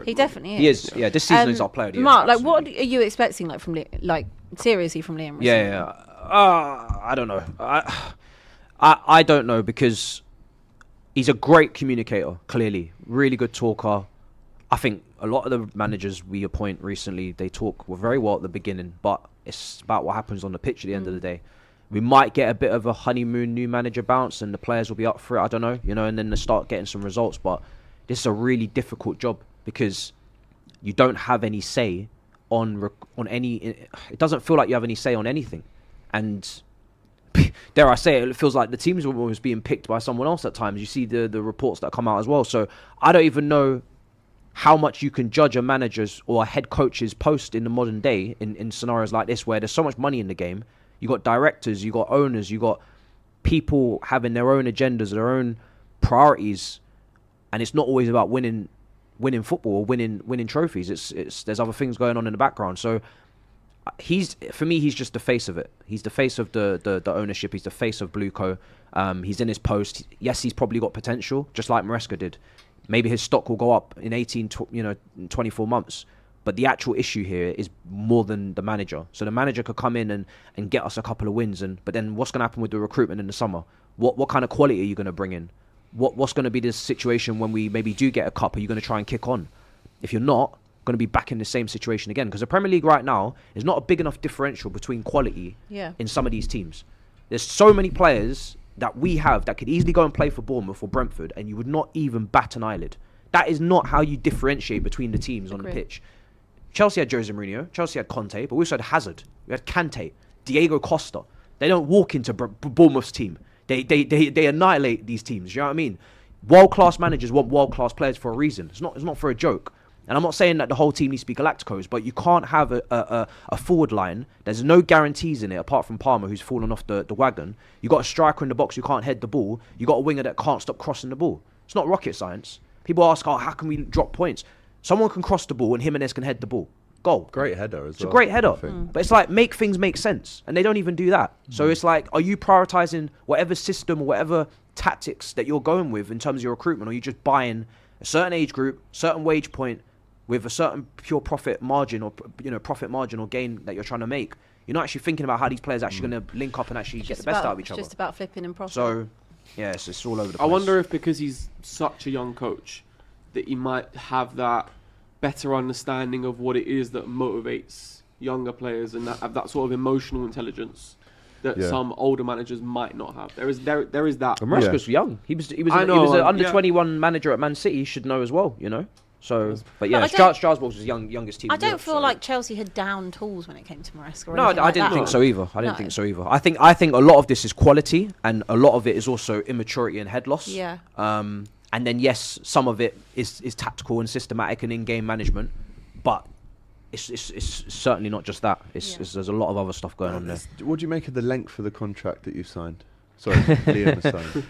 He definitely is. He is. Yeah, this season is our player of the year. Mark, like, what are you expecting, like, from seriously from Liam Rosenior? Yeah. I don't know. I don't know, because he's a great communicator. Clearly, really good talker. I think a lot of the managers we appoint recently, they talk very well at the beginning, but it's about what happens on the pitch at the end of the day. We might get a bit of a honeymoon new manager bounce, and the players will be up for it. I don't know, and then they start getting some results. But this is a really difficult job, because you don't have any say on any. It doesn't feel like you have any say on anything, and dare I say it feels like the teams are almost being picked by someone else at times. You see the reports that come out as well. So I don't even know how much you can judge a manager's or a head coach's post in the modern day in scenarios like this, where there's so much money in the game. You got directors, you got owners, you got people having their own agendas, their own priorities, and it's not always about winning football or winning trophies. It's there's other things going on in the background. So for me, he's just the face of it. He's the face of the ownership. He's the face of Blueco. He's in his post. Yes, he's probably got potential, just like Maresca did. Maybe his stock will go up in 24 months. But the actual issue here is more than the manager. So the manager could come in and get us a couple of wins. But then what's going to happen with the recruitment in the summer? What kind of quality are you going to bring in? What's going to be the situation when we maybe do get a cup? Are you going to try and kick on? If you're not, going to be back in the same situation again. Because the Premier League right now is not a big enough differential between quality in some of these teams. There's so many players that we have that could easily go and play for Bournemouth or Brentford, and you would not even bat an eyelid. That is not how you differentiate between the teams on the pitch. Chelsea had Jose Mourinho, Chelsea had Conte, but we also had Hazard, we had Kante, Diego Costa. They don't walk into Bournemouth's team. They annihilate these teams. You know what I mean? World-class managers want world-class players for a reason. It's not for a joke. And I'm not saying that the whole team needs to be Galacticos, but you can't have a forward line. There's no guarantees in it, apart from Palmer, who's fallen off the wagon. You got a striker in the box who can't head the ball. You got a winger that can't stop crossing the ball. It's not rocket science. People ask, how can we drop points? Someone can cross the ball and Jimenez can head the ball. Goal. Great header as well. It's a great header. But it's like, make things make sense. And they don't even do that. So it's like, are you prioritizing whatever system or whatever tactics that you're going with in terms of your recruitment? Or are you just buying a certain age group, certain wage point with a certain pure profit margin or profit margin or gain that you're trying to make? You're not actually thinking about how these players are actually going to link up and actually get the best out of each other. It's just about flipping and profit. So, yeah, it's all over the place. I wonder if because he's such a young coach that he might have that better understanding of what it is that motivates younger players and that have that sort of emotional intelligence that some older managers might not have. There is that. Maresca's young. He was an under 21 manager at Man City. He should know as well, So, but yeah, Strasbourg's was youngest team. I don't feel like Chelsea had down tools when it came to Maresca. No, I didn't think so either. I think a lot of this is quality, and a lot of it is also immaturity and head loss. Yeah. And then yes, some of it is tactical and systematic and in-game management, but it's certainly not just that. There's a lot of other stuff going on there. What do you make of the length of the contract that you signed? Sorry, Liam has signed.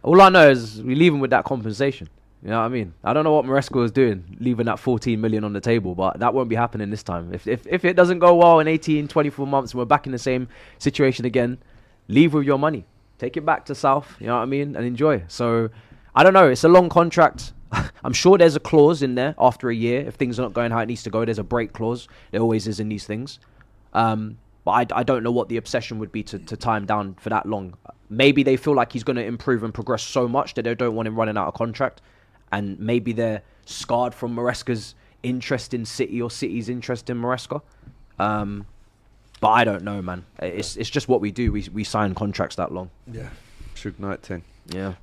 All I know is we leave him with that compensation. You know what I mean? I don't know what Maresca was doing, leaving that 14 million on the table, but that won't be happening this time. If it doesn't go well in 18, 24 months and we're back in the same situation again, leave with your money. Take it back to South, you know what I mean? And enjoy. So, I don't know. It's a long contract. I'm sure there's a clause in there after a year. If things are not going how it needs to go, there's a break clause. There always is in these things. But I don't know what the obsession would be to tie him down for that long. Maybe they feel like he's going to improve and progress so much that they don't want him running out of contract. And maybe they're scarred from Maresca's interest in City or City's interest in Maresca. But I don't know, man. It's just what we do. We sign contracts that long. Yeah. Suge Knight thing. Yeah.